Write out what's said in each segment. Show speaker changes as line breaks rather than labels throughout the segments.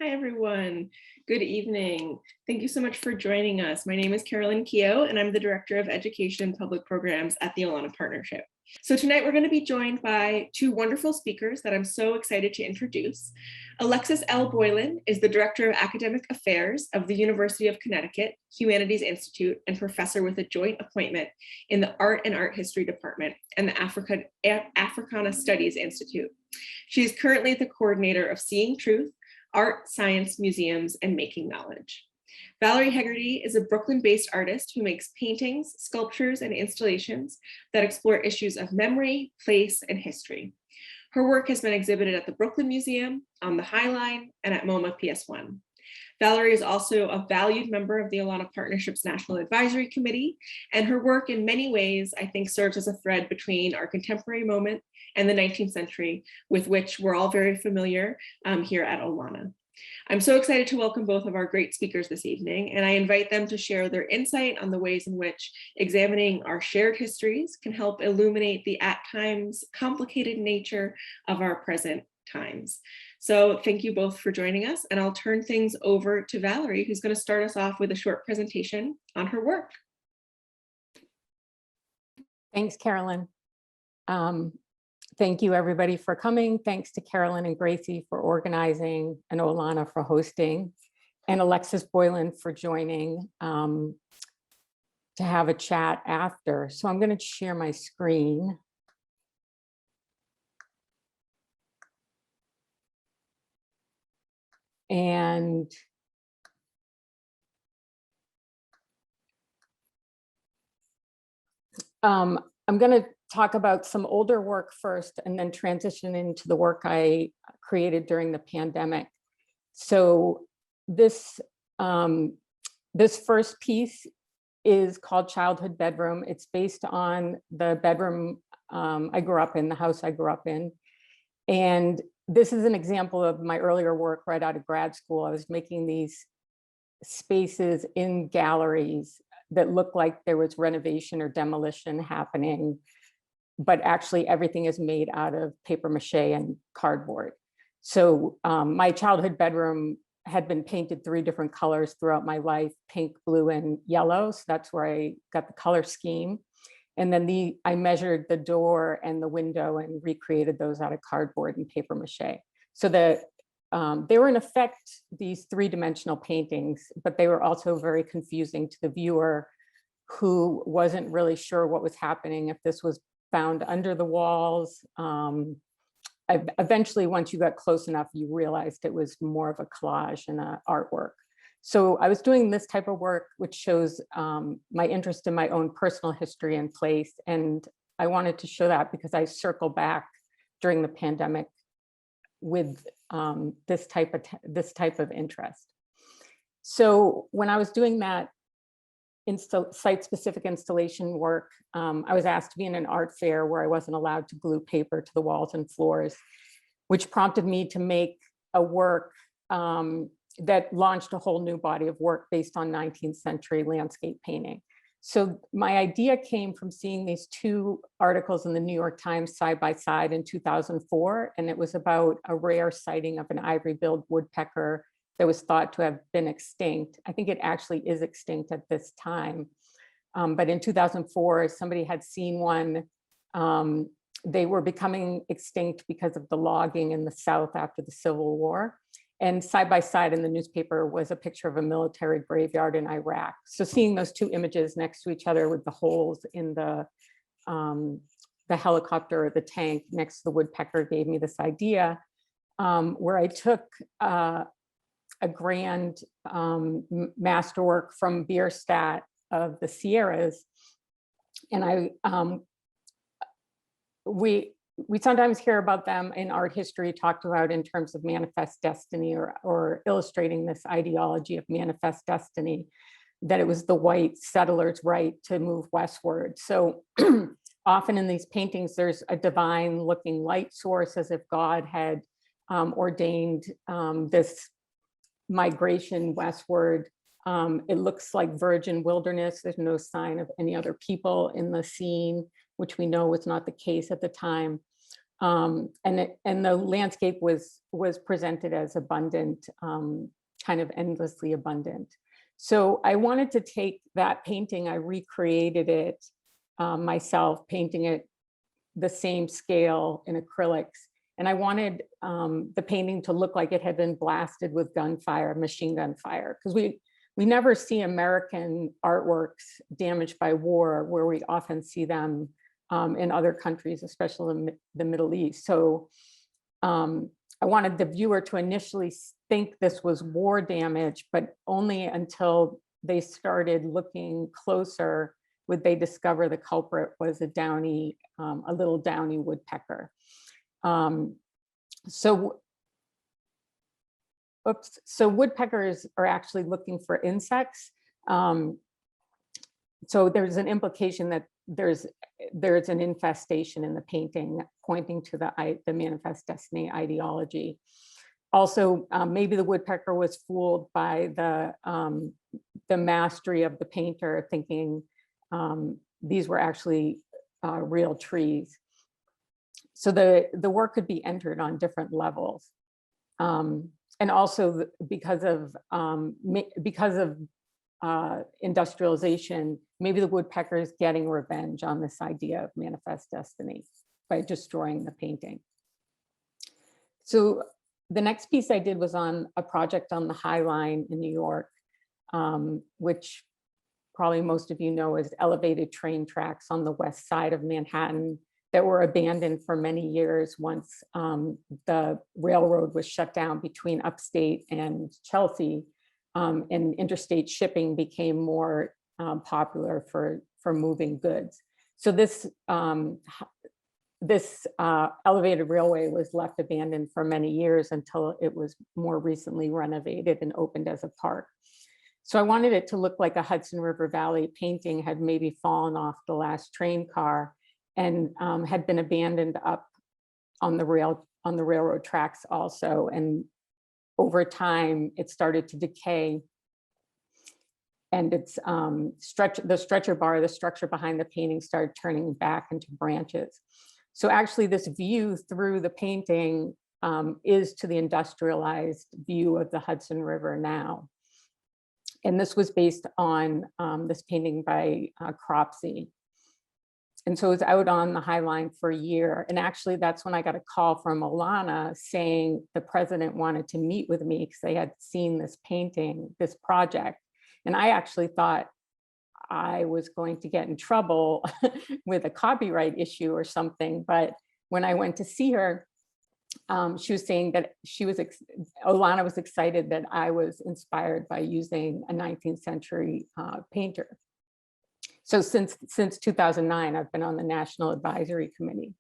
Hi, everyone. Good evening. Thank you so much for joining us. My name is Carolyn Keogh, and I'm the Director of Education and Public Programs at the Olana Partnership. So tonight we're going to be joined by two wonderful speakers that I'm so excited to introduce. Alexis L. Boylan is the Director of Academic Affairs of the University of Connecticut Humanities Institute and professor with a joint appointment in the Art and Art History Department and the Africana Studies Institute. She is currently the coordinator of Seeing Truth, Art, Science, Museums, and Making Knowledge. Valerie Hegarty is a Brooklyn-based artist who makes paintings, sculptures, and installations that explore issues of memory, place, and history. Her work has been exhibited at the Brooklyn Museum, on the High Line, and at MoMA PS1. Valerie is also a valued member of the Olana Partnership's National Advisory Committee, and her work in many ways, I think, serves as a thread between our contemporary moment and the 19th century, with which we're all very familiar here at Olana. I'm so excited to welcome both of our great speakers this evening, and I invite them to share their insight on the ways in which examining our shared histories can help illuminate the at times complicated nature of our present times. So thank you both for joining us, and I'll turn things over to Valerie, who's going to start us off with a short presentation on her work.
Thanks, Carolyn. Thank you, everybody, for coming. Thanks to Carolyn and Gracie for organizing, and Olana for hosting, and Alexis Boylan for joining to have a chat after. So I'm going to share my screen. And I'm going to talk about some older work first and then transition into the work I created during the pandemic. So this first piece is called Childhood Bedroom. It's based on the bedroom I grew up in, the house I grew up in. And this is an example of my earlier work right out of grad school. I was making these spaces in galleries that looked like there was renovation or demolition happening, but actually everything is made out of paper mache and cardboard. So my childhood bedroom had been painted 3 different colors throughout my life: pink, blue, and yellow. So that's where I got the color scheme. And then I measured the door and the window and recreated those out of cardboard and paper mache. So that they were in effect these 3-dimensional paintings, but they were also very confusing to the viewer who wasn't really sure what was happening, if this was found under the walls. Eventually, once you got close enough, you realized it was more of a collage and an artwork. So I was doing this type of work, which shows my interest in my own personal history and place. And I wanted to show that because I circle back during the pandemic with this type of interest. So when I was doing that site-specific installation work, I was asked to be in an art fair where I wasn't allowed to glue paper to the walls and floors, which prompted me to make a work that launched a whole new body of work based on 19th century landscape painting. So my idea came from seeing these 2 articles in the New York Times side by side in 2004, and it was about a rare sighting of an ivory-billed woodpecker that was thought to have been extinct. I think it actually is extinct at this time. But in 2004, somebody had seen one. They were becoming extinct because of the logging in the South after the Civil War. And side by side in the newspaper was a picture of a military graveyard in Iraq. So seeing those 2 images next to each other with the holes in the helicopter or the tank next to the woodpecker gave me this idea where I took a grand masterwork from Bierstadt of the Sierras. And we sometimes hear about them in art history talked about in terms of manifest destiny or illustrating this ideology of manifest destiny, that it was the white settlers' right to move westward. So often in these paintings, there's a divine looking light source, as if God had ordained this migration westward. It looks like virgin wilderness. There's no sign of any other people in the scene, which we know was not the case at the time. And the landscape was presented as abundant, kind of endlessly abundant. So I wanted to take that painting, I recreated it myself, painting it the same scale in acrylics. And I wanted the painting to look like it had been blasted with gunfire, machine gun fire, because we never see American artworks damaged by war, where we often see them in other countries, especially the Middle East. So I wanted the viewer to initially think this was war damage, but only until they started looking closer would they discover the culprit was a little downy woodpecker. So woodpeckers are actually looking for insects. So there's an implication that there's an infestation in the painting, pointing to the manifest destiny ideology. Also, maybe the woodpecker was fooled by the mastery of the painter, thinking these were actually real trees. So the work could be entered on different levels. And also because of industrialization, maybe the woodpecker is getting revenge on this idea of manifest destiny by destroying the painting. So the next piece I did was on a project on the High Line in New York, which probably most of you know is elevated train tracks on the west side of Manhattan that were abandoned for many years once the railroad was shut down between upstate and Chelsea, and interstate shipping became more popular for moving goods. So this elevated railway was left abandoned for many years until it was more recently renovated and opened as a park. So I wanted it to look like a Hudson River Valley painting had maybe fallen off the last train car and had been abandoned up on the railroad tracks also. And over time, it started to decay. And it's the stretcher bar, the structure behind the painting, started turning back into branches. So actually this view through the painting is to the industrialized view of the Hudson River now. And this was based on this painting by Cropsey. And so it was out on the High Line for a year. And actually that's when I got a call from Alana saying the president wanted to meet with me because they had seen this painting, this project. And I actually thought I was going to get in trouble with a copyright issue or something. But when I went to see her, she was saying that Alana was excited that I was inspired by using a 19th century painter. So since 2009, I've been on the National Advisory Committee.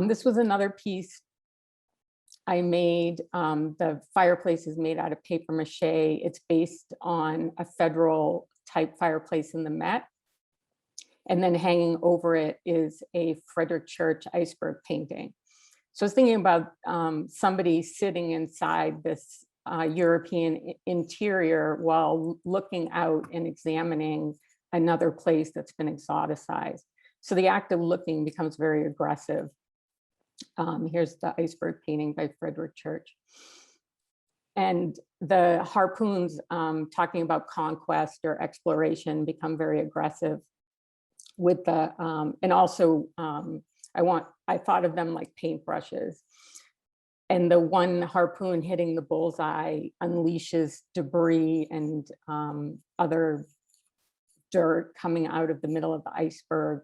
This was another piece I made. The fireplace is made out of paper mache. It's based on a federal type fireplace in the Met. And then hanging over it is a Frederick Church iceberg painting. So I was thinking about somebody sitting inside this European interior while looking out and examining another place that's been exoticized. So the act of looking becomes very aggressive. Here's the iceberg painting by Frederick Church. And the harpoons talking about conquest or exploration become very aggressive with the, and also I thought of them like paintbrushes. And the one harpoon hitting the bullseye unleashes debris and other dirt coming out of the middle of the iceberg,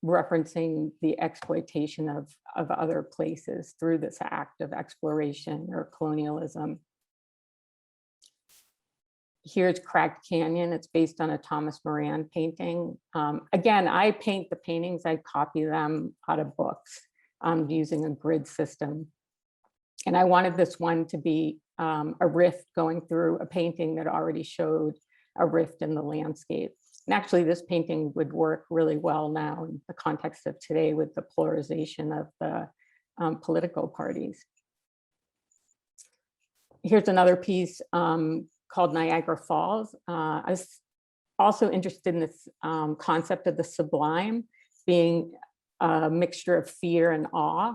referencing the exploitation of other places through this act of exploration or colonialism. Here's Cracked Canyon. It's based on a Thomas Moran painting. Again, I paint the paintings, I copy them out of books using a grid system. And I wanted this one to be a rift going through a painting that already showed a rift in the landscape. And actually this painting would work really well now in the context of today with the polarization of the political parties. Here's another piece called Niagara Falls. I was also interested in this concept of the sublime being a mixture of fear and awe.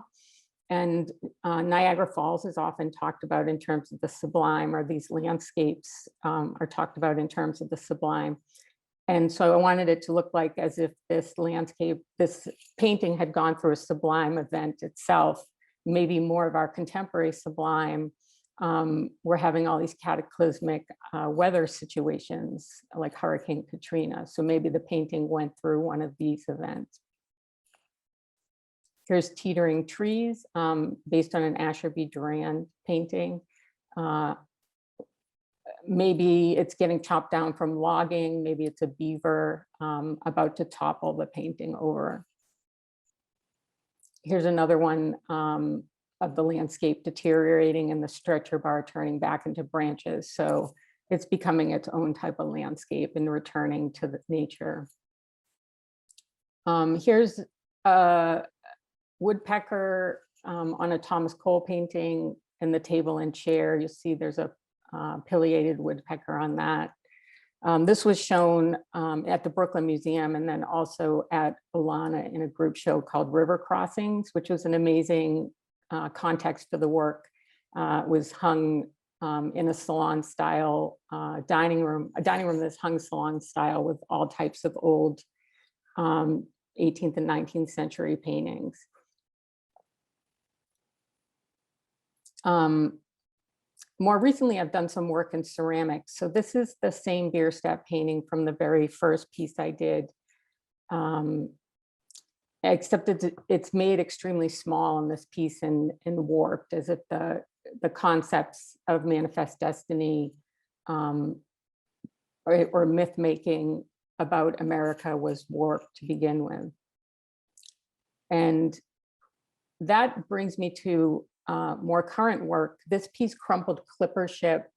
And Niagara Falls is often talked about in terms of the sublime, or these landscapes are talked about in terms of the sublime. And so I wanted it to look like as if this landscape, this painting had gone through a sublime event itself. Maybe more of our contemporary sublime, we're having all these cataclysmic weather situations like Hurricane Katrina. So maybe the painting went through one of these events. Here's Teetering Trees, based on an Asher B. Durand painting. Maybe it's getting chopped down from logging. Maybe it's a beaver about to topple the painting over. Here's another one of the landscape deteriorating and the stretcher bar turning back into branches. So it's becoming its own type of landscape and returning to the nature. Here's a woodpecker on a Thomas Cole painting, and the table and chair. You see there's a pileated woodpecker on that. This was shown at the Brooklyn Museum, and then also at Olana in a group show called River Crossings, which was an amazing context for the work. It was hung in a salon style dining room, a dining room that's hung salon style with all types of old 18th and 19th century paintings. More recently, I've done some work in ceramics. So this is the same Bierstadt painting from the very first piece I did, except it's made extremely small in this piece and warped, as if the concepts of manifest destiny or myth making about America was warped to begin with. And that brings me to more current work. This piece, Crumpled Clipper Ship,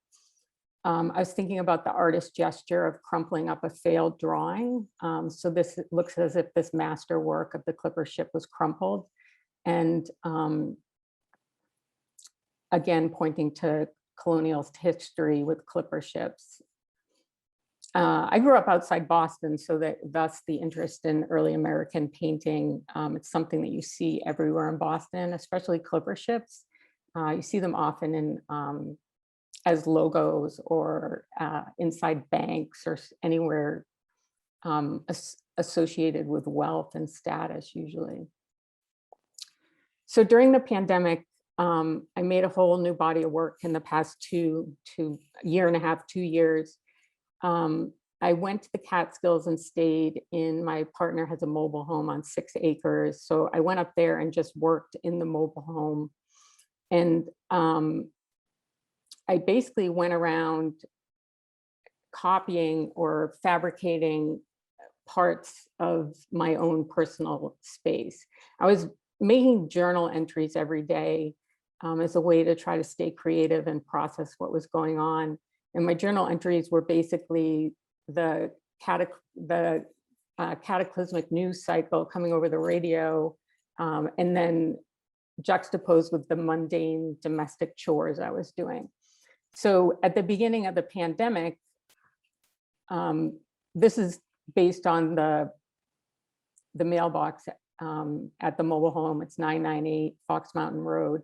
I was thinking about the artist's gesture of crumpling up a failed drawing. So this looks as if this master work of the clipper ship was crumpled. And again, pointing to colonial history with clipper ships. I grew up outside Boston, so thus the interest in early American painting. It's something that you see everywhere in Boston, especially clipper ships. You see them often in as logos or inside banks or anywhere associated with wealth and status usually. So during the pandemic, I made a whole new body of work in the past two years. I went to the Catskills and stayed in, my partner has a mobile home on 6 acres. So I went up there and just worked in the mobile home. And I basically went around copying or fabricating parts of my own personal space. I was making journal entries every day as a way to try to stay creative and process what was going on. And my journal entries were basically the cataclysmic news cycle coming over the radio, and then juxtaposed with the mundane domestic chores I was doing. So at the beginning of the pandemic, this is based on the mailbox at the mobile home. It's 998 Fox Mountain Road.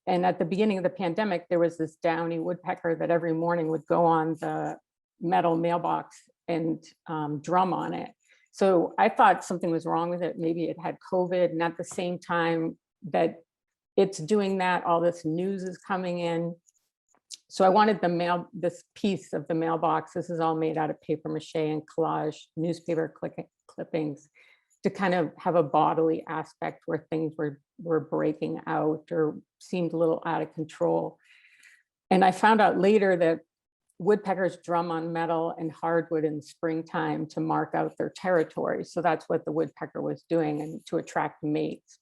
And at the beginning of the pandemic, there was this downy woodpecker that every morning would go on the metal mailbox and drum on it. So I thought something was wrong with it. Maybe it had COVID. And at the same time that it's doing that, all this news is coming in. So I wanted this piece of the mailbox, this is all made out of paper mache and collage newspaper clippings, to kind of have a bodily aspect where things were breaking out or seemed a little out of control. And I found out later that woodpeckers drum on metal and hardwood in the springtime to mark out their territory. So that's what the woodpecker was doing, and to attract mates.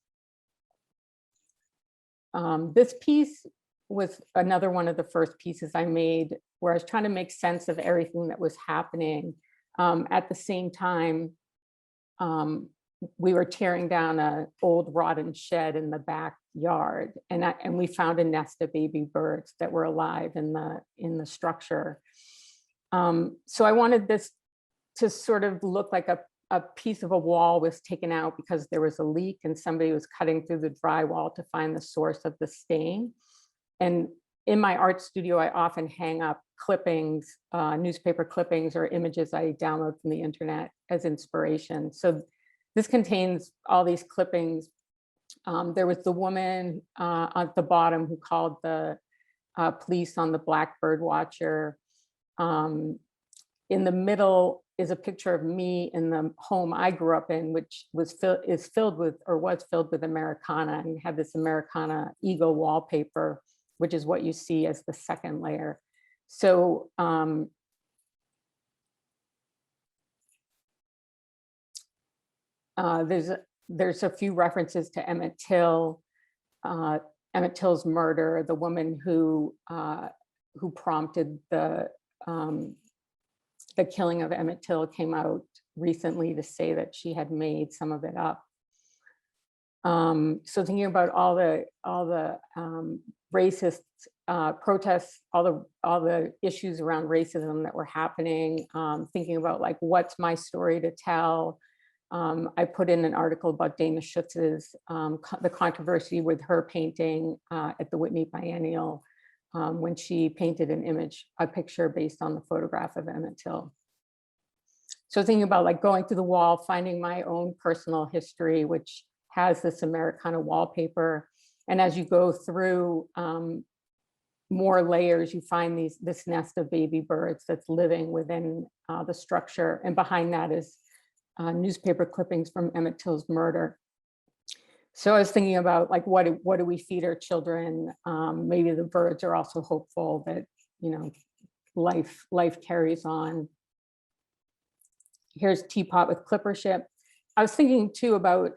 This piece was another one of the first pieces I made where I was trying to make sense of everything that was happening. At the same time, we were tearing down an old rotten shed in the backyard, and we found a nest of baby birds that were alive in the structure. So I wanted this to sort of look like a piece of a wall was taken out because there was a leak and somebody was cutting through the drywall to find the source of the stain. And in my art studio, I often hang up clippings, newspaper clippings or images I download from the internet as inspiration. So this contains all these clippings. There was the woman at the bottom who called the police on the black bird watcher. In the middle is a picture of me in the home I grew up in, which was filled with Americana, and had this Americana eagle wallpaper, which is what you see as the second layer. So there's a few references to Emmett Till, Emmett Till's murder, the woman who prompted the killing of Emmett Till came out recently to say that she had made some of it up. So thinking about all the racist protests, all the issues around racism that were happening, thinking about like, what's my story to tell? I put in an article about Danaschutz's the controversy with her painting at the Whitney Biennial when she painted a picture based on the photograph of Emmett Till. So thinking about like going through the wall, finding my own personal history, which has this Americana wallpaper. And as you go through more layers, you find this nest of baby birds that's living within the structure. And behind that is newspaper clippings from Emmett Till's murder. So I was thinking about like, what do we feed our children? Maybe the birds are also hopeful that, you know, life carries on. Here's Teapot with clipper ship. I was thinking too about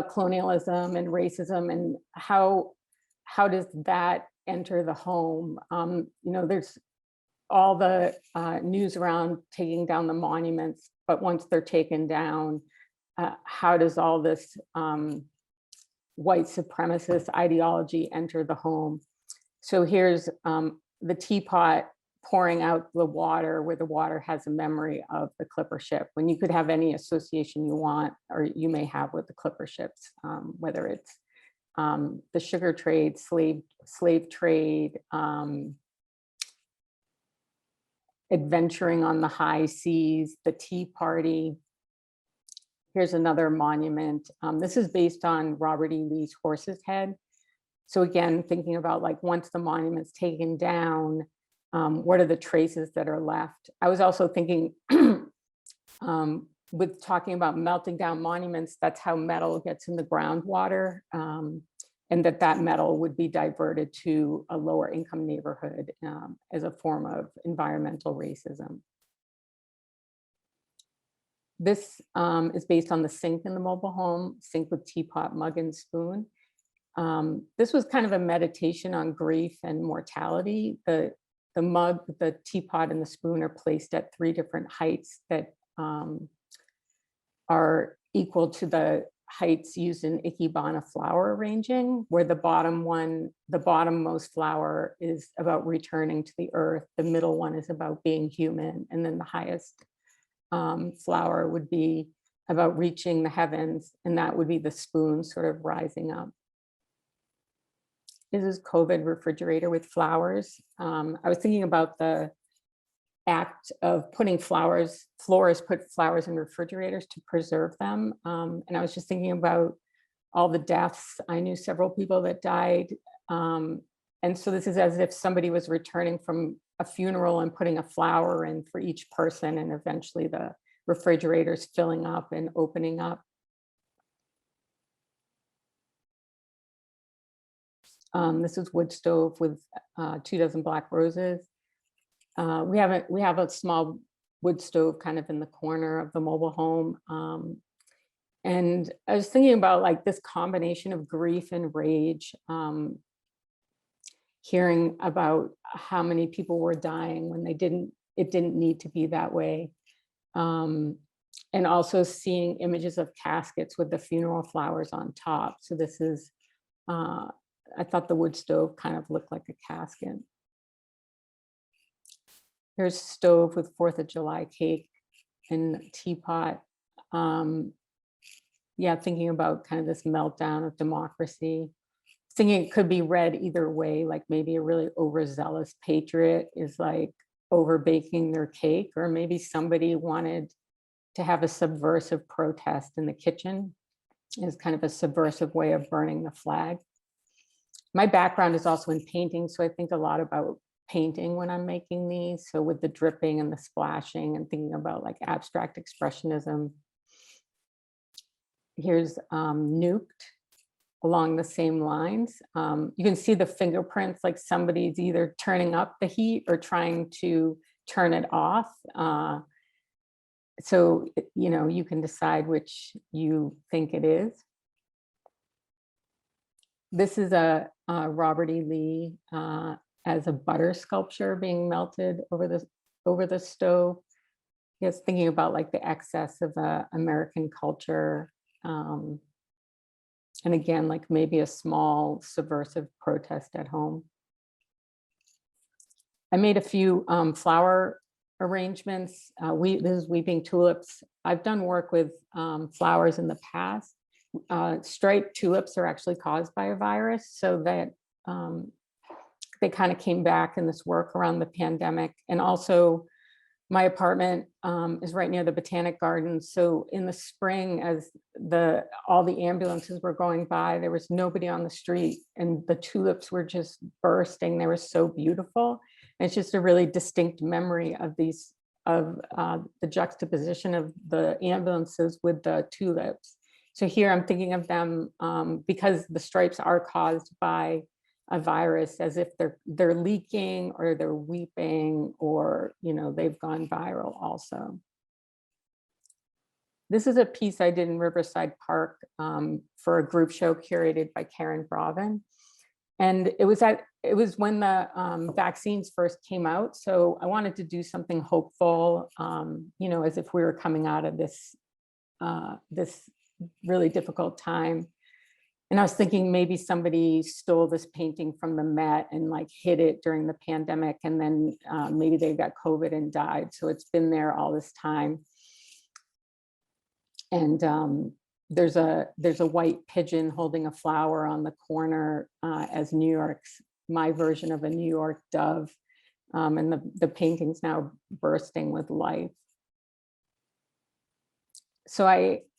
colonialism and racism and how does that enter the home? You know, there's all the news around taking down the monuments, but once they're taken down, how does all this white supremacist ideology enter the home? So here's the teapot pouring out the water where the water has a memory of the clipper ship, when you could have any association you want or you may have with the clipper ships, whether it's the sugar trade, slave trade, adventuring on the high seas, the Tea Party. Here's another monument. This is based on Robert E. Lee's Horse's Head. So again, thinking about like, once the monument's taken down, what are the traces that are left? I was also thinking with talking about melting down monuments, that's how metal gets in the groundwater, and that metal would be diverted to a lower income neighborhood as a form of environmental racism. This is based on the sink in the mobile home, sink with teapot, mug, and spoon. This was kind of a meditation on grief and mortality. The mug, the teapot, and the spoon are placed at 3 different heights that are equal to the heights used in Ikebana flower arranging, where the bottommost flower is about returning to the earth, the middle one is about being human, and then the highest flower would be about reaching the heavens, and that would be the spoon sort of rising up. This is COVID refrigerator with flowers. I was thinking about the act of putting flowers, florists put flowers in refrigerators to preserve them. And I was just thinking about all the deaths. I knew several people that died. And so this is as if somebody was returning from a funeral and putting a flower in for each person, and eventually the refrigerators filling up and opening up. This is wood stove with 2 dozen black roses. We have a small wood stove kind of in the corner of the mobile home. And I was thinking about like this combination of grief and rage, hearing about how many people were dying when it didn't need to be that way. And also seeing images of caskets with the funeral flowers on top. So this is, I thought the wood stove kind of looked like a casket. Here's stove with 4th of July cake. and teapot. Yeah, thinking about kind of this meltdown of democracy. Thinking it could be read either way, like maybe a really overzealous patriot is like over baking their cake, or maybe somebody wanted to have a subversive protest in the kitchen as kind of a subversive way of burning the flag. My background is also in painting, so I think a lot about painting when I'm making these. So with the dripping and the splashing and thinking about like abstract expressionism. Here's Nuked along the same lines. You can see the fingerprints, like somebody's either turning up the heat or trying to turn it off. So, you know, you can decide which you think it is. This is a Robert E. Lee as a butter sculpture being melted over the stove. Yes, thinking about like the excess of American culture. And again, like maybe a small subversive protest at home. I made a few flower arrangements. This is weeping tulips. I've done work with flowers in the past. Striped tulips are actually caused by a virus, so that they kind of came back in this work around the pandemic. And also my apartment is right near the Botanic Gardens. So in the spring, as all the ambulances were going by, there was nobody on the street and the tulips were just bursting. They were so beautiful. And it's just a really distinct memory of these, of the juxtaposition of the ambulances with the tulips. So here I'm thinking of them because the stripes are caused by a virus, as if they're leaking or they're weeping, or, you know, they've gone viral also. This is a piece I did in Riverside Park for a group show curated by Karen Bravin. And it was when the vaccines first came out. So I wanted to do something hopeful, you know, as if we were coming out of this, this really difficult time. And I was thinking maybe somebody stole this painting from the Met and like hid it during the pandemic, and then maybe they got COVID and died. So it's been there all this time. And there's a white pigeon holding a flower on the corner as New York's, my version of a New York dove. And the painting's now bursting with life. So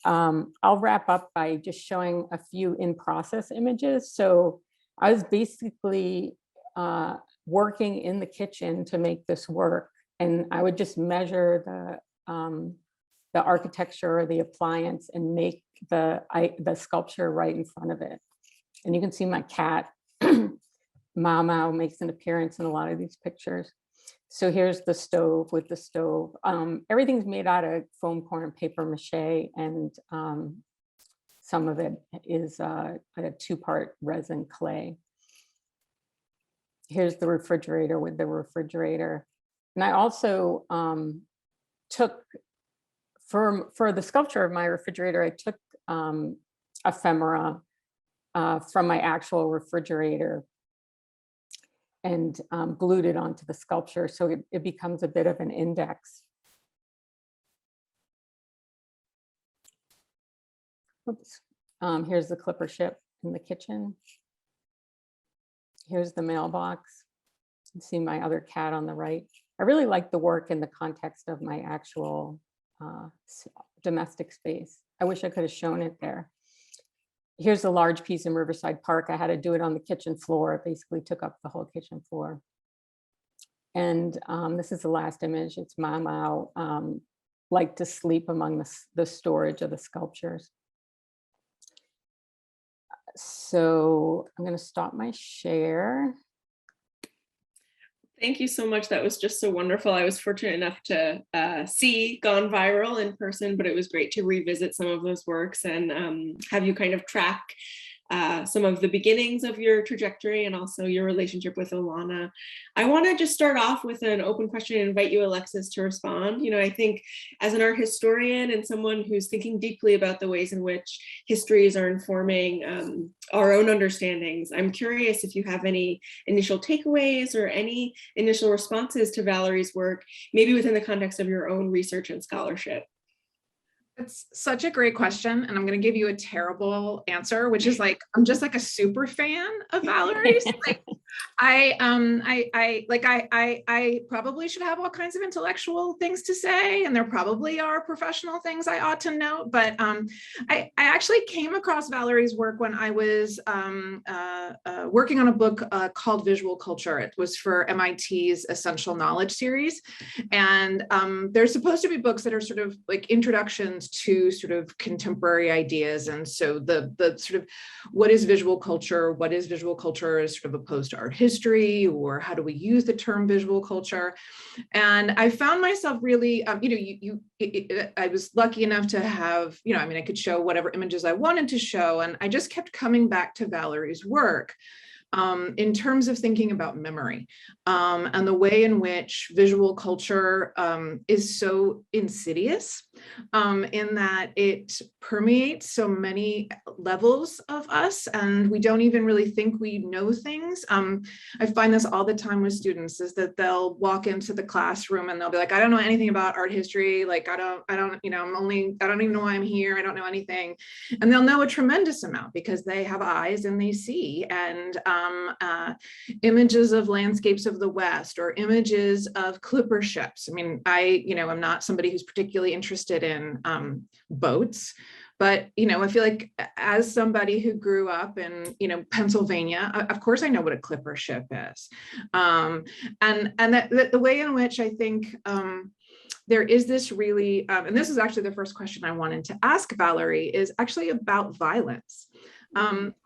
I'll wrap up by just showing a few in-process images. So I was basically working in the kitchen to make this work, and I would just measure the architecture or the appliance and make the sculpture right in front of it. And you can see my cat, Mama, makes an appearance in a lot of these pictures. So here's the stove with the stove. Everything's made out of foam core and paper mache, and some of it is a 2-part resin clay. Here's the refrigerator with the refrigerator. And I also took, for the sculpture of my refrigerator, I took ephemera from my actual refrigerator and glued it onto the sculpture, so it becomes a bit of an index. Oops. Here's the clipper ship in the kitchen. Here's the mailbox. You see my other cat on the right. I really like the work in the context of my actual domestic space. I wish I could have shown it there. Here's a large piece in Riverside Park. I had to do it on the kitchen floor. It basically took up the whole kitchen floor. And this is the last image. It's Mama like to sleep among the storage of the sculptures. So I'm going to stop my share.
Thank you so much. That was just so wonderful. I was fortunate enough to see Gone Viral in person, but it was great to revisit some of those works and have you kind of track some of the beginnings of your trajectory and also your relationship with Ilana. I want to just start off with an open question and invite you, Alexis, to respond. You know, I think as an art historian and someone who's thinking deeply about the ways in which histories are informing our own understandings, I'm curious if you have any initial takeaways or any initial responses to Valerie's work, maybe within the context of your own research and scholarship.
It's such a great question, and I'm going to give you a terrible answer, which is like, I'm just like a super fan of Valerie's. Like, I probably should have all kinds of intellectual things to say, and there probably are professional things I ought to note. But I actually came across Valerie's work when I was working on a book called Visual Culture. It was for MIT's Essential Knowledge series, and there's supposed to be books that are sort of like introductions to sort of contemporary ideas. And so the sort of what is visual culture as sort of opposed to art history, or how do we use the term visual culture? And I found myself really, I was lucky enough to have, I could show whatever images I wanted to show. And I just kept coming back to Valerie's work in terms of thinking about memory and the way in which visual culture is so insidious in that it permeates so many levels of us, and we don't even really think we know things. I find this all the time with students, is that they'll walk into the classroom and they'll be like, I don't know anything about art history. Like, I don't even know why I'm here. I don't know anything. And they'll know a tremendous amount because they have eyes and they see. And images of landscapes of the West, or images of clipper ships. I mean, I'm not somebody who's particularly interested in boats, but, I feel like as somebody who grew up in, Pennsylvania, of course I know what a clipper ship is. And that the way in which I think there is this really, and this is actually the first question I wanted to ask Valerie, is actually about violence.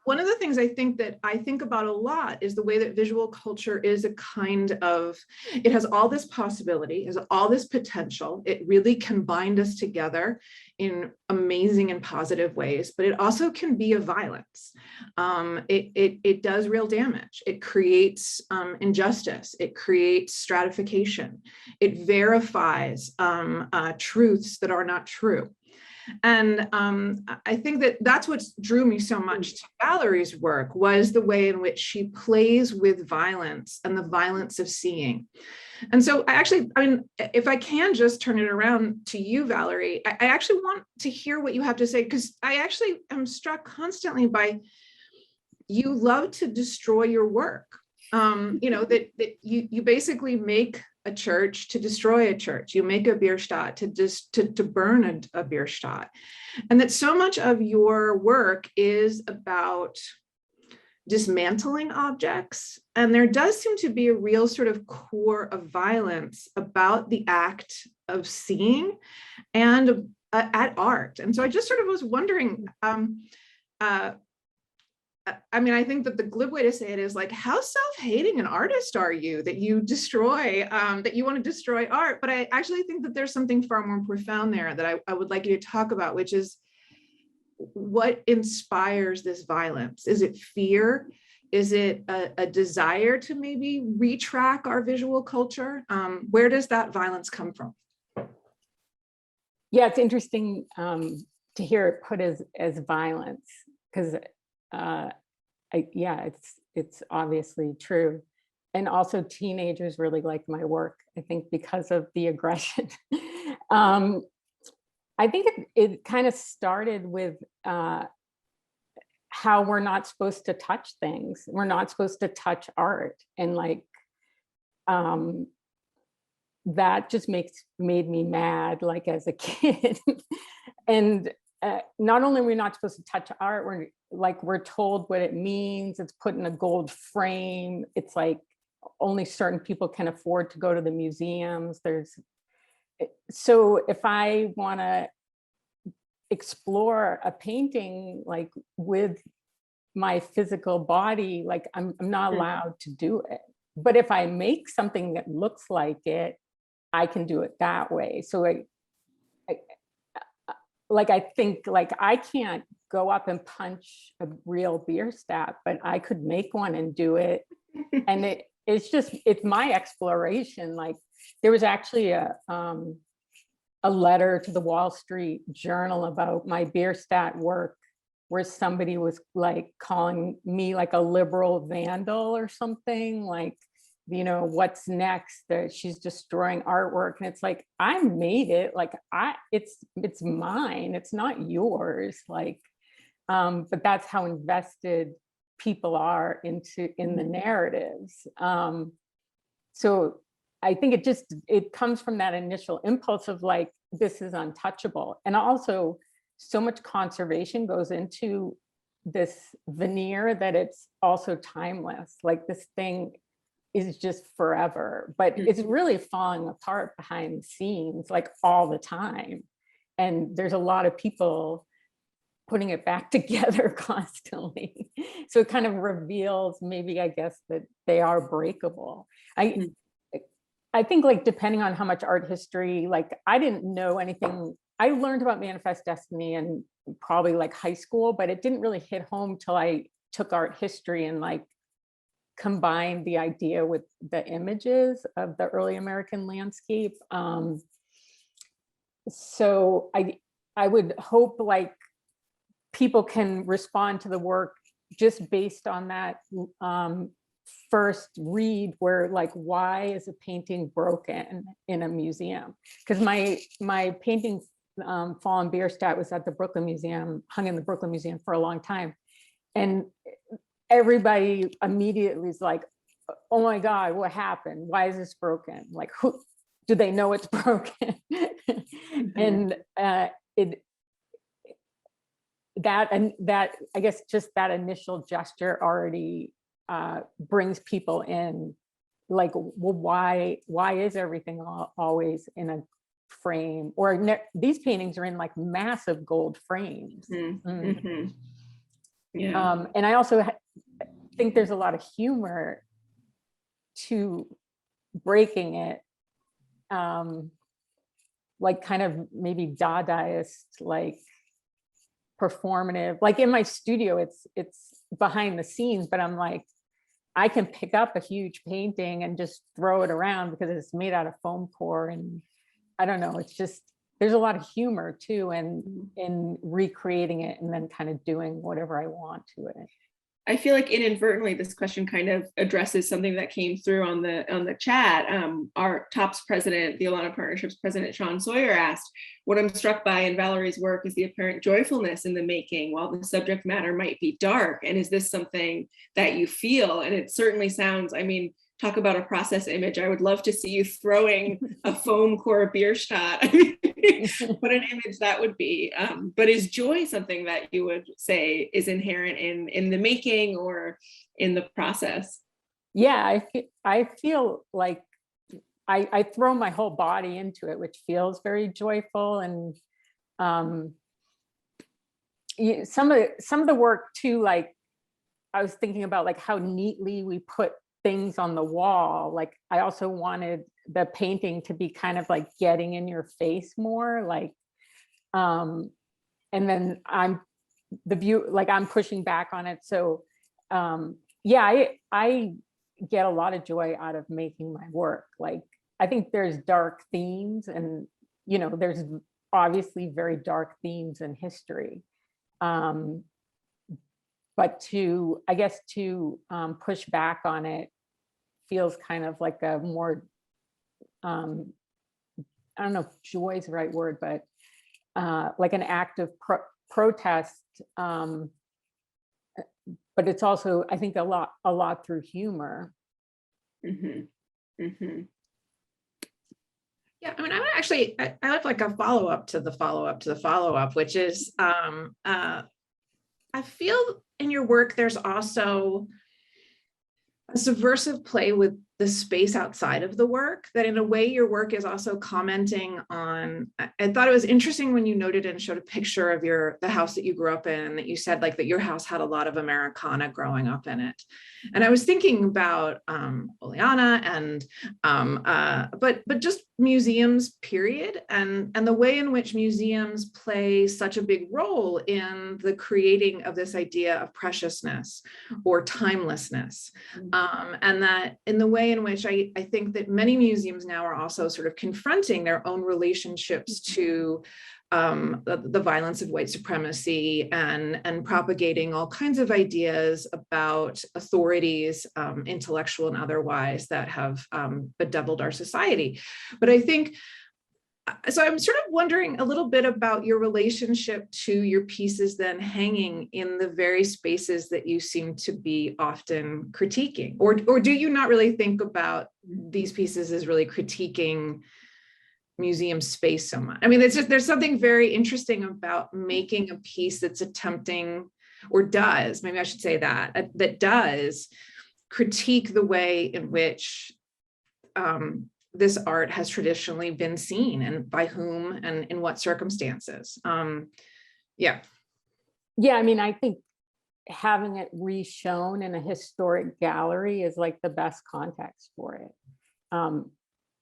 One of the things I think about a lot is the way that visual culture is a kind of, it has all this possibility, has all this potential. It really can bind us together in amazing and positive ways, but it also can be a violence. It does real damage. It creates injustice. It creates stratification. It verifies truths that are not true. And I think that that's what drew me so much to Valerie's work, was the way in which she plays with violence and the violence of seeing. And so if I can just turn it around to you, Valerie, I actually want to hear what you have to say, because I actually am struck constantly by, you love to destroy your work. That you basically make a church to destroy a church. You make a Bierstadt to burn a Bierstadt. And that so much of your work is about dismantling objects. And there does seem to be a real sort of core of violence about the act of seeing and at art. And so I just sort of was wondering, I think that the glib way to say it is like, how self-hating an artist are you that you destroy, that you want to destroy art? But I actually think that there's something far more profound there that I would like you to talk about, which is what inspires this violence? Is it fear? Is it a desire to maybe retrack our visual culture? Where does that violence come from?
Yeah, it's interesting to hear it put as violence, because it's obviously true. And also teenagers really like my work, I think, because of the aggression. I think it kind of started with how we're not supposed to touch things. We're not supposed to touch art. And that just made me mad, like as a kid. And not only are we not supposed to touch art, we're told what it means. It's put in a gold frame. It's like only certain people can afford to go to the museums. So if I want to explore a painting like with my physical body, like I'm not allowed to do it. But if I make something that looks like it, I can do it that way. So I think I can't go up and punch a real Bierstadt, but I could make one and do it. And it's my exploration. Like there was actually a letter to the Wall Street Journal about my Bierstadt work, where somebody was like calling me like a liberal vandal or something, like, you know, what's next, that she's destroying artwork. And it's like, I made it, like it's mine, it's not yours. Like, but that's how invested people are in the narratives. So I think it comes from that initial impulse of like, this is untouchable. And also so much conservation goes into this veneer that it's also timeless. Like this thing is just forever, but it's really falling apart behind the scenes, like all the time. And there's a lot of people putting it back together constantly. So it kind of reveals maybe, I guess, that they are breakable. I think like, depending on how much art history, like I didn't know anything. I learned about Manifest Destiny in probably like high school, but it didn't really hit home till I took art history and like combined the idea with the images of the early American landscape. So I would hope like people can respond to the work just based on that first read, where like, why is a painting broken in a museum? Because my painting, Fallen Bierstadt, was at the Brooklyn Museum, hung in the Brooklyn Museum for a long time. And everybody immediately is like, oh my God, what happened? Why is this broken? Like, who do they know it's broken? And that I guess just that initial gesture already brings people in, like, well, why is everything always in a frame? Or these paintings are in like massive gold frames.
Yeah.
And I also think there's a lot of humor to breaking it, like kind of maybe Dadaist, like performative. Like in my studio, it's behind the scenes, but I'm like, I can pick up a huge painting and just throw it around because it's made out of foam core. And I don't know, it's just, there's a lot of humor too, and in recreating it and then kind of doing whatever I want to it.
I feel like inadvertently this question kind of addresses something that came through on the chat. Our TOPS president, the Alana Partnerships president, Sean Sawyer, asked, what I'm struck by in Valerie's work is the apparent joyfulness in the making, while the subject matter might be dark. And is this something that you feel? And it certainly sounds, I mean, talk about a process image. I would love to see you throwing a foam core Bierstadt. I mean, what an image that would be. But is joy something that you would say is inherent in the making or in the process?
Yeah, I feel like I throw my whole body into it, which feels very joyful. And some of the work too, like I was thinking about like how neatly we put things on the wall. Like I also wanted the painting to be kind of like getting in your face more, like and then I'm pushing back on it. So yeah, I get a lot of joy out of making my work. Like I think there's dark themes, and you know, there's obviously very dark themes in history, but to push back on it feels kind of like a more, I don't know if joy is the right word, but like an act of protest. But it's also, I think, a lot through humor.
Yeah, I mean, I have like a follow-up to the follow-up to the follow-up, which is, I feel in your work, there's also a subversive play with the space outside of the work, that in a way your work is also commenting on, I thought it was interesting when you noted and showed a picture of the house that you grew up in, that you said like that your house had a lot of Americana growing up in it. And I was thinking about Oleana and but just museums, period, and the way in which museums play such a big role in the creating of this idea of preciousness or timelessness. And that in the way in which I think that many museums now are also sort of confronting their own relationships to the violence of white supremacy and propagating all kinds of ideas about authorities, intellectual and otherwise, that have bedeviled our society. But I think, so I'm sort of wondering a little bit about your relationship to your pieces then hanging in the very spaces that you seem to be often critiquing, or do you not really think about these pieces as really critiquing museum space so much? I mean, there's something very interesting about making a piece that's attempting, or does, maybe I should say that does critique the way in which this art has traditionally been seen, and by whom and in what circumstances. Yeah,
I mean, I think having it re-shown in a historic gallery is like the best context for it.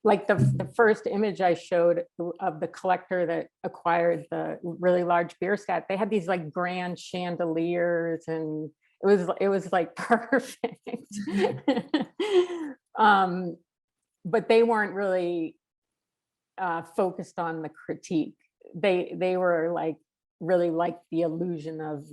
Like the first image I showed of the collector that acquired the really large beer scat, they had these like grand chandeliers, and it was like perfect. But they weren't really focused on the critique. They were like really like the illusion of,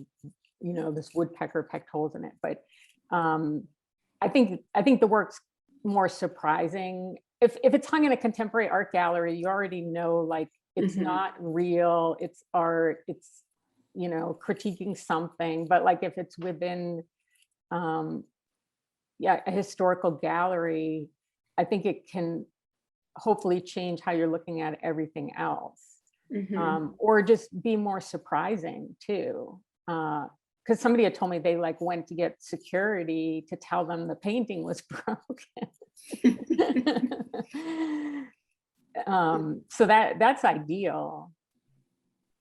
you know, this woodpecker pecked holes in it. But I think the work's more surprising. If it's hung in a contemporary art gallery, you already know, like, it's not real, it's art, it's, you know, critiquing something. But like if it's within a historical gallery, I think it can hopefully change how you're looking at everything else, or just be more surprising too. Because somebody had told me they like went to get security to tell them the painting was broken. So that's ideal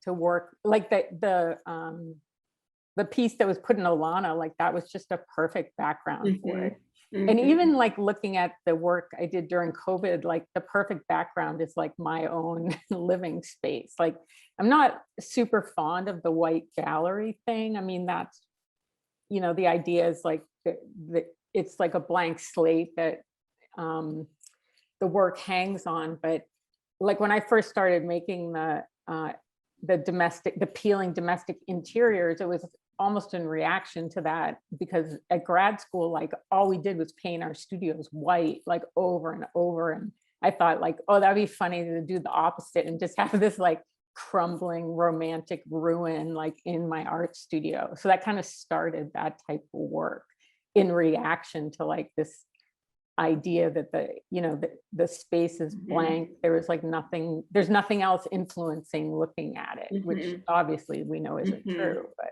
to work like the piece that was put in Olana, like that was just a perfect background for it. And even like looking at the work I did during COVID, like the perfect background is like my own living space. Like I'm not super fond of the white gallery thing. I mean, that's, you know, the idea is like it's like a blank slate that the work hangs on. But like when I first started making the peeling domestic interiors, it was almost in reaction to that, because at grad school, like all we did was paint our studios white, like over and over. And I thought like, oh, that'd be funny to do the opposite and just have this like crumbling romantic ruin like in my art studio. So that kind of started that type of work in reaction to like this idea that the space is blank. There was like nothing, there's nothing else influencing looking at it, which obviously we know isn't true, but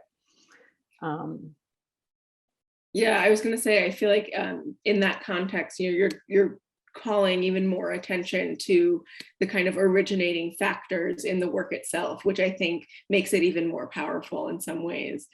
yeah, I was going to say, I feel like in that context, you're calling even more attention to the kind of originating factors in the work itself, which I think makes it even more powerful in some ways.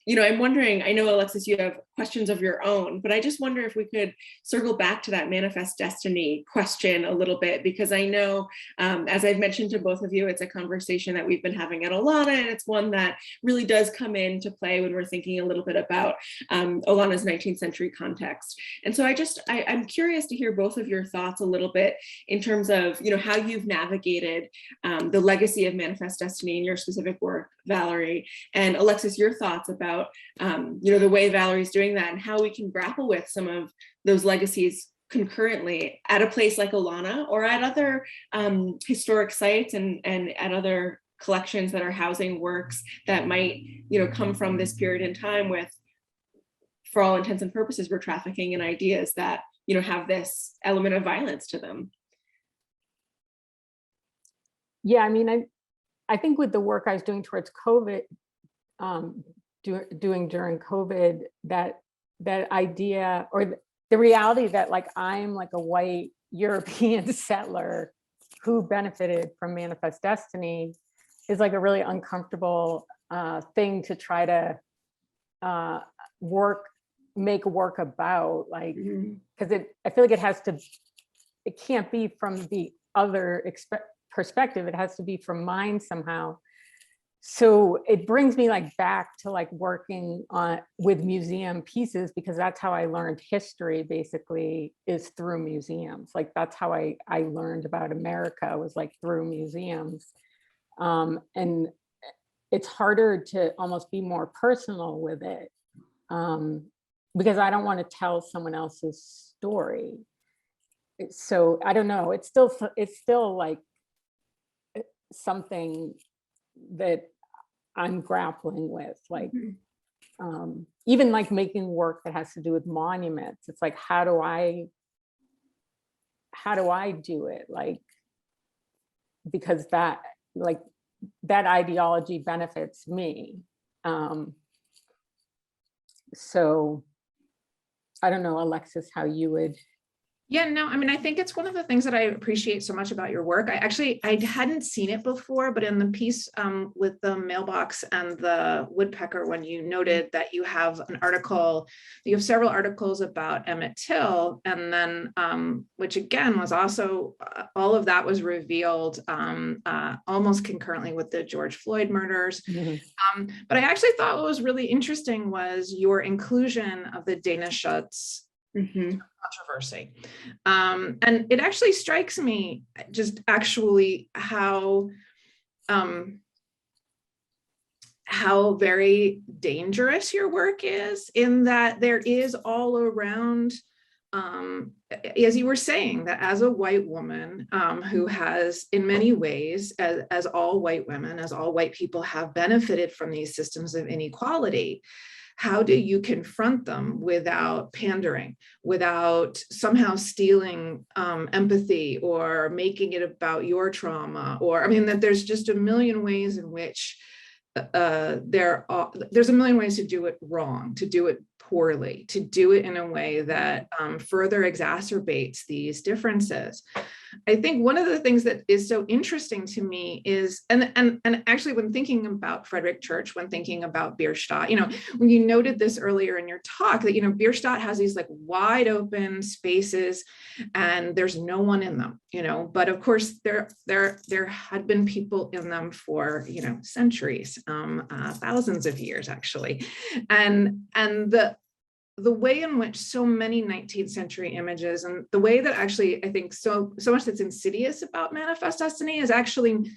You know, I'm wondering, I know, Alexis, you have questions of your own, but I just wonder if we could circle back to that manifest destiny question a little bit, because I know, as I've mentioned to both of you, it's a conversation that we've been having at Olana, and it's one that really does come into play when we're thinking a little bit about Olana's 19th century context. And so I'm curious to hear both of your thoughts a little bit in terms of, you know, how you've navigated the legacy of manifest destiny in your specific work, Valerie, and Alexis, your thoughts about you know, the way Valerie's doing that and how we can grapple with some of those legacies concurrently at a place like Olana or at other historic sites and at other collections that are housing works that might, you know, come from this period in time with, for all intents and purposes, we're trafficking in ideas that, you know, have this element of violence to them.
Yeah, I mean, I think with the work I was doing towards COVID, doing during COVID, that idea, or the reality that like I'm like a white European settler who benefited from Manifest Destiny is like a really uncomfortable thing to try to make work about, like, because I feel like it can't be from the other perspective. It has to be from mine somehow. So it brings me like back to like working with museum pieces, because that's how I learned history, basically, is through museums. Like that's how I learned about America, was like through museums. And it's harder to almost be more personal with it, because I don't want to tell someone else's story. So I don't know, it's still like something that I'm grappling with, like, even like making work that has to do with monuments. It's like, how do I do it? Like, because that ideology benefits me. So I don't know, Alexis, how you would.
Yeah, no, I mean, I think it's one of the things that I appreciate so much about your work. I hadn't seen it before, but in the piece with the mailbox and the woodpecker, when you noted that you have several articles about Emmett Till, and then, which again was also, all of that was revealed almost concurrently with the George Floyd murders. But I actually thought what was really interesting was your inclusion of the Danaschutz controversy. And it actually strikes me just actually how very dangerous your work is, in that there is all around, as you were saying, that as a white woman who has in many ways, as all white women, as all white people have benefited from these systems of inequality, how do you confront them without pandering, without somehow stealing empathy or making it about your trauma? Or, I mean, that there's just a million ways in which there's a million ways to do it wrong, to do it poorly, to do it in a way that further exacerbates these differences. I think one of the things that is so interesting to me is, and actually when thinking about Frederick Church, when thinking about Bierstadt, when you noted this earlier in your talk, that, Bierstadt has these like wide open spaces and there's no one in them, but of course there had been people in them for, centuries, thousands of years actually. And the way in which so many 19th century images, and the way that actually I think so much that's insidious about Manifest Destiny is actually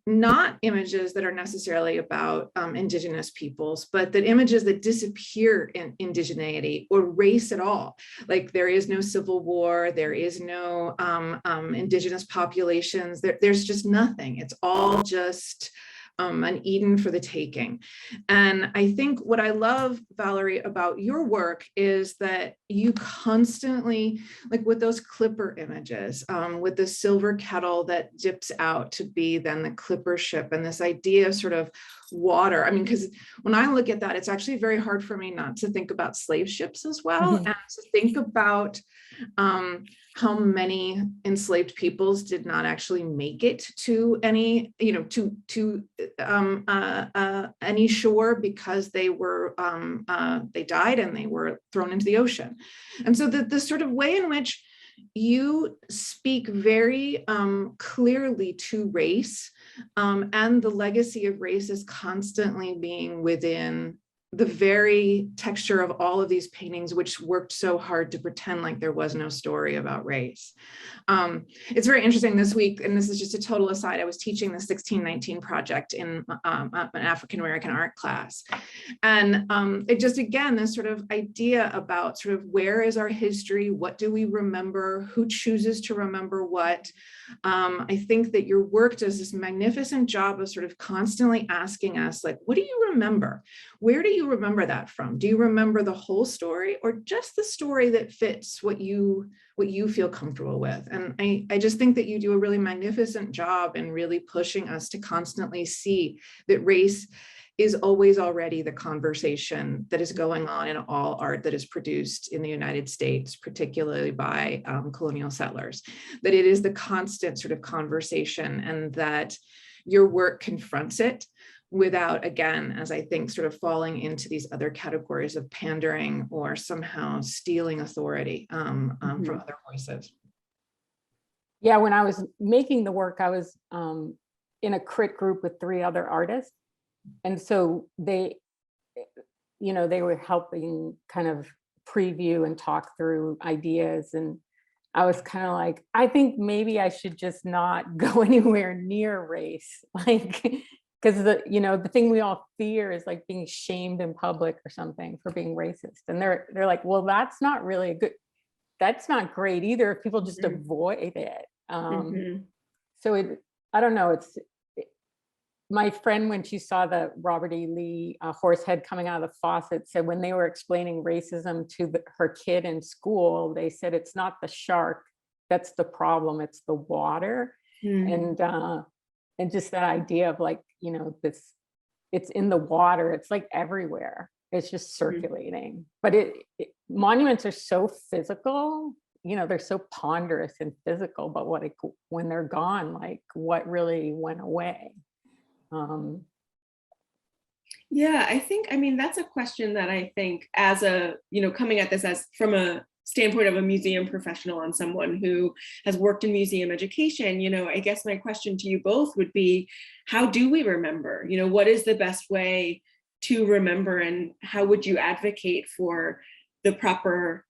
not images that are necessarily about indigenous peoples, but that images that disappear in indigeneity or race at all. Like there is no civil war, there is no indigenous populations, there's just nothing. It's all just an Eden for the taking. And I think what I love, Valerie, about your work is that you constantly, like with those clipper images, with the silver kettle that dips out to be then the clipper ship, and this idea of sort of water. I mean, because when I look at that, it's actually very hard for me not to think about slave ships as well, and to think about how many enslaved peoples did not actually make it to any, to any shore because they were, they died and they were thrown into the ocean. And so the sort of way in which you speak very clearly to race, and the legacy of race is constantly being within the very texture of all of these paintings, which worked so hard to pretend like there was no story about race. It's very interesting this week, and this is just a total aside, I was teaching the 1619 project in an African-American art class. And it just, again, this sort of idea about sort of where is our history? What do we remember? Who chooses to remember what? I think that your work does this magnificent job of sort of constantly asking us, like, what do you remember? Where do you remember that from? Do you remember the whole story, or just the story that fits what you feel comfortable with? And I just think that you do a really magnificent job in really pushing us to constantly see that race is always already the conversation that is going on in all art that is produced in the United States, particularly by colonial settlers, that it is the constant sort of conversation, and that your work confronts it without, again, as I think, sort of falling into these other categories of pandering or somehow stealing authority from other voices.
Yeah, when I was making the work, I was in a crit group with 3 other artists. And so they, they were helping kind of preview and talk through ideas. And I was kind of like, I think maybe I should just not go anywhere near race. Like, because the thing we all fear is like being shamed in public or something for being racist. And they're like, well, that's not really a good, that's not great either if people just avoid it. So I don't know, my friend, when she saw the Robert E. Lee horse head coming out of the faucet, said when they were explaining racism to her kid in school, they said, it's not the shark that's the problem, it's the water. And just that idea of like, it's in the water, it's like everywhere, it's just circulating. But monuments are so physical, they're so ponderous and physical, but when they're gone, like what really went away?
Yeah, that's a question that I think as coming at this as from a standpoint of a museum professional and someone who has worked in museum education, I guess my question to you both would be, how do we remember? What is the best way to remember, and how would you advocate for the proper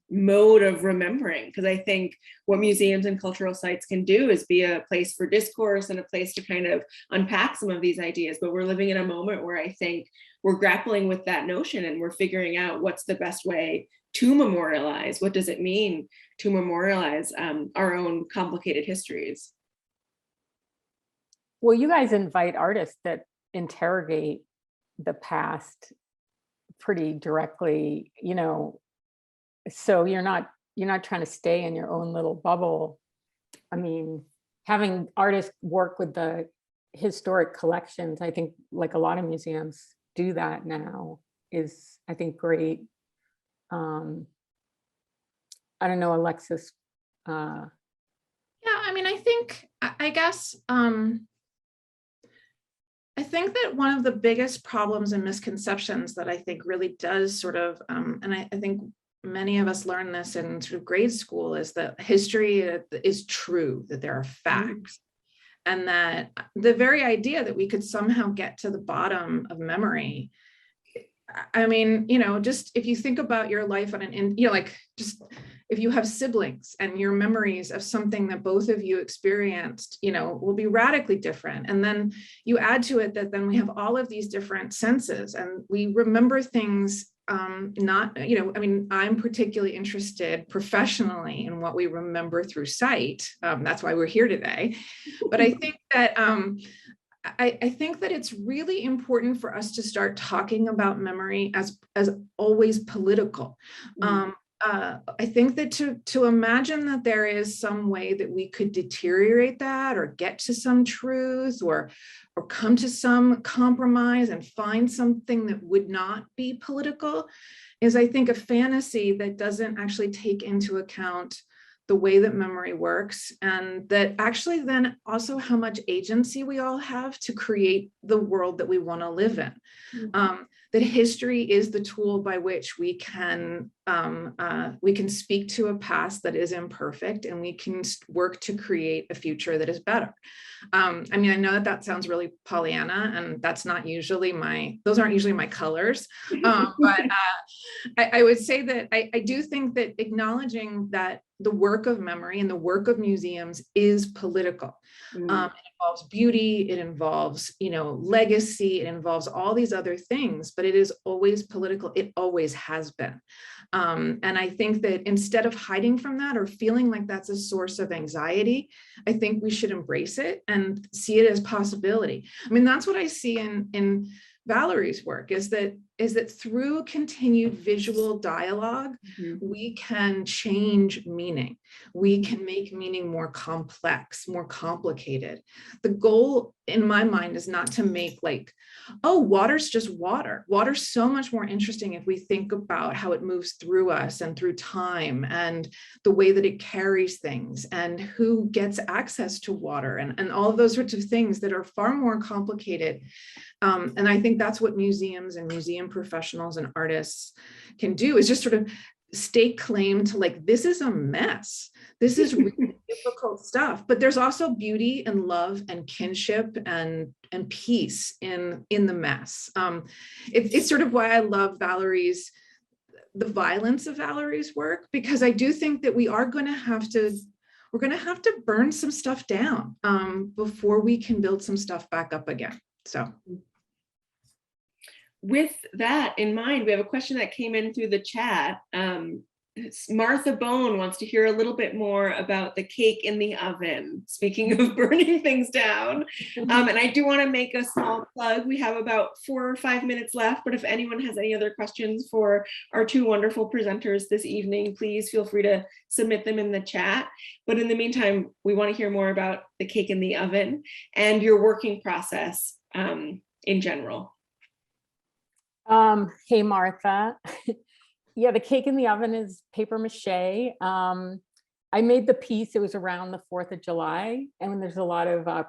mode of remembering? Because I think what museums and cultural sites can do is be a place for discourse and a place to kind of unpack some of these ideas. But we're living in a moment where I think we're grappling with that notion, and we're figuring out what's the best way to memorialize. What does it mean to memorialize our own complicated histories?
Well, you guys invite artists that interrogate the past pretty directly, so you're not trying to stay in your own little bubble. I mean, having artists work with the historic collections, I think like a lot of museums do that now, is I think great. I don't know, Alexis.
Yeah, I think that one of the biggest problems and misconceptions that I think really does sort of, and I think many of us learn this in sort of grade school, is that history is true, that there are facts, and that the very idea that we could somehow get to the bottom of memory. Just if you think about your life just if you have siblings and your memories of something that both of you experienced, will be radically different. And then you add to it that then we have all of these different senses, and we remember things I'm particularly interested professionally in what we remember through sight. That's why we're here today. But I think that I think that it's really important for us to start talking about memory as always political. I think that to imagine that there is some way that we could deteriorate that, or get to some truth, or come to some compromise and find something that would not be political, is, I think, a fantasy that doesn't actually take into account the way that memory works, and that actually then also how much agency we all have to create the world that we want to live in. That history is the tool by which we can speak to a past that is imperfect, and we can work to create a future that is better. I know that sounds really Pollyanna, and that's not usually those aren't usually my colors. But I would say that I do think that acknowledging that the work of memory and the work of museums is political. It involves beauty, it involves, legacy, it involves all these other things, but it is always political. It always has been. And I think that instead of hiding from that or feeling like that's a source of anxiety, I think we should embrace it and see it as possibility. That's what I see in Valerie's work, is that is that through continued visual dialogue, we can change meaning. We can make meaning more complex, more complicated. The goal in my mind is not to make like, oh, water's just water. Water's so much more interesting if we think about how it moves through us and through time and the way that it carries things and who gets access to water and all of those sorts of things that are far more complicated. And I think that's what museums and museum professionals and artists can do, is just sort of stake claim to like, this is a mess. This is really difficult stuff, but there's also beauty and love and kinship and peace in the mess. It's sort of why I love the violence of Valerie's work, because I do think that we're going to have to burn some stuff down before we can build some stuff back up again. So.
With that in mind, we have a question that came in through the chat. Martha Bone wants to hear a little bit more about the cake in the oven. Speaking of burning things down. And I do want to make a small plug. We have about 4 or 5 minutes left, but if anyone has any other questions for our 2 wonderful presenters this evening, please feel free to submit them in the chat. But in the meantime, we want to hear more about the cake in the oven and your working process in general.
Hey, Martha. Yeah, the cake in the oven is paper mache. I made the piece, it was around the 4th of July, and when there's a lot of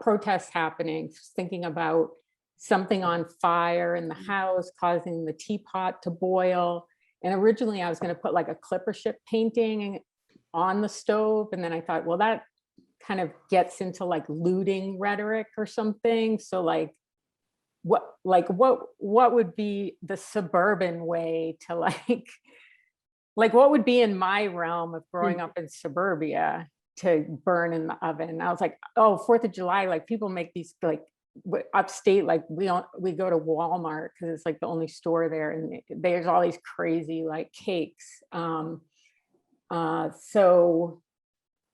protests happening, thinking about something on fire in the house, causing the teapot to boil. And originally I was going to put like a clipper ship painting on the stove. And then I thought, well, that kind of gets into like looting rhetoric or something. So what would be the suburban way to like what would be in my realm of growing up in suburbia to burn in the oven? And I was like, oh, 4th of July, like people make these like upstate, like we go to Walmart because it's like the only store there, and there's all these crazy like cakes. So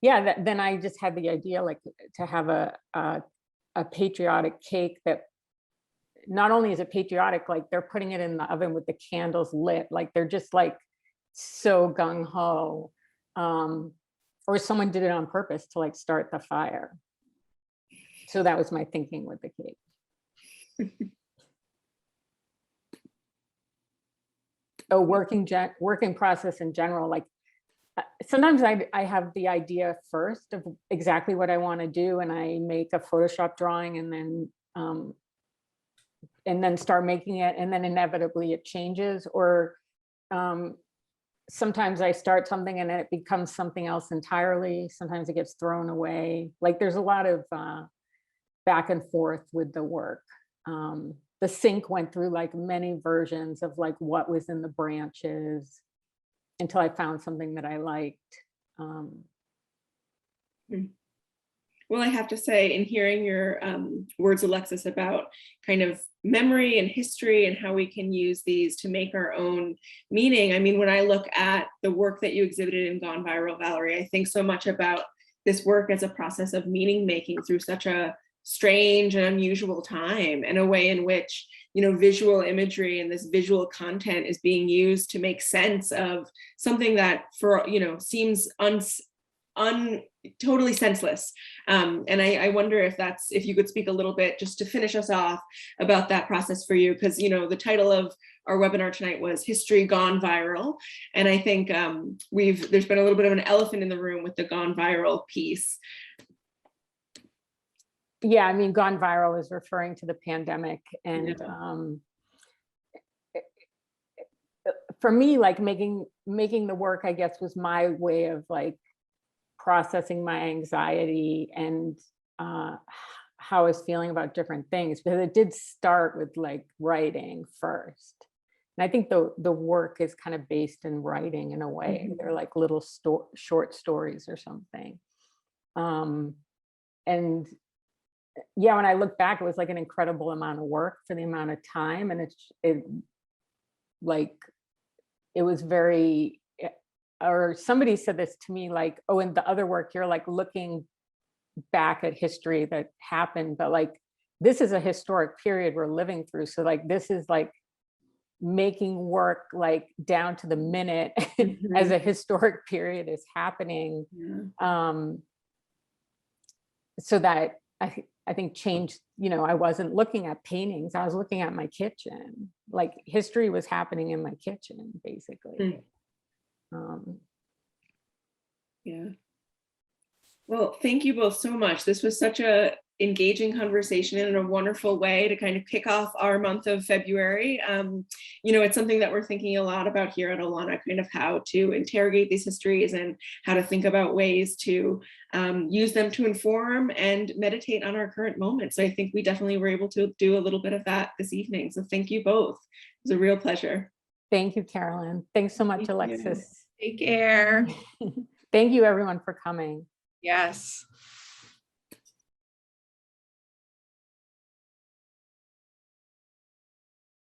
yeah, then I just had the idea like to have a patriotic cake that not only is it patriotic, like they're putting it in the oven with the candles lit, like they're just like so gung-ho, or someone did it on purpose to like start the fire. So that was my thinking with the cake. A working process in general, like sometimes I have the idea first of exactly what I want to do, and I make a Photoshop drawing and then start making it, and then inevitably it changes. Or sometimes I start something and it becomes something else entirely. Sometimes it gets thrown away. Like there's a lot of back and forth with the work. The sink went through like many versions of like what was in the branches until I found something that I liked.
Well, I have to say, in hearing your words, Alexis, about kind of memory and history and how we can use these to make our own meaning. I mean, when I look at the work that you exhibited in Gone Viral, Valerie, I think so much about this work as a process of meaning making through such a strange and unusual time, and a way in which, you know, visual imagery and this visual content is being used to make sense of something that, for, you know, seems totally senseless. And I wonder if you could speak a little bit, just to finish us off, about that process for you, because, you know, the title of our webinar tonight was History Gone Viral. And I think there's been a little bit of an elephant in the room with the Gone Viral piece.
Yeah, I mean, Gone Viral is referring to the pandemic. And for me, like making the work, I guess, was my way of like processing my anxiety and how I was feeling about different things, because it did start with like writing first. And I think the work is kind of based in writing in a way. They're like little short stories or something. And yeah, when I look back, it was like an incredible amount of work for the amount of time. And it was very, or somebody said this to me, like, oh, in the other work, you're like looking back at history that happened, but like, this is a historic period we're living through. So like, this is like making work like down to the minute as a historic period is happening. So that I think changed, you know, I wasn't looking at paintings, I was looking at my kitchen. Like history was happening in my kitchen, basically.
Yeah. Well, thank you both so much. This was such a engaging conversation in a wonderful way to kind of kick off our month of February. You know, it's something that we're thinking a lot about here at Alana, kind of how to interrogate these histories and how to think about ways to use them to inform and meditate on our current moment. So I think we definitely were able to do a little bit of that this evening. So thank you both. It was a real pleasure.
Thank you, Carolyn. Thanks so much, Alexis.
Take care.
Thank you everyone for coming.
Yes.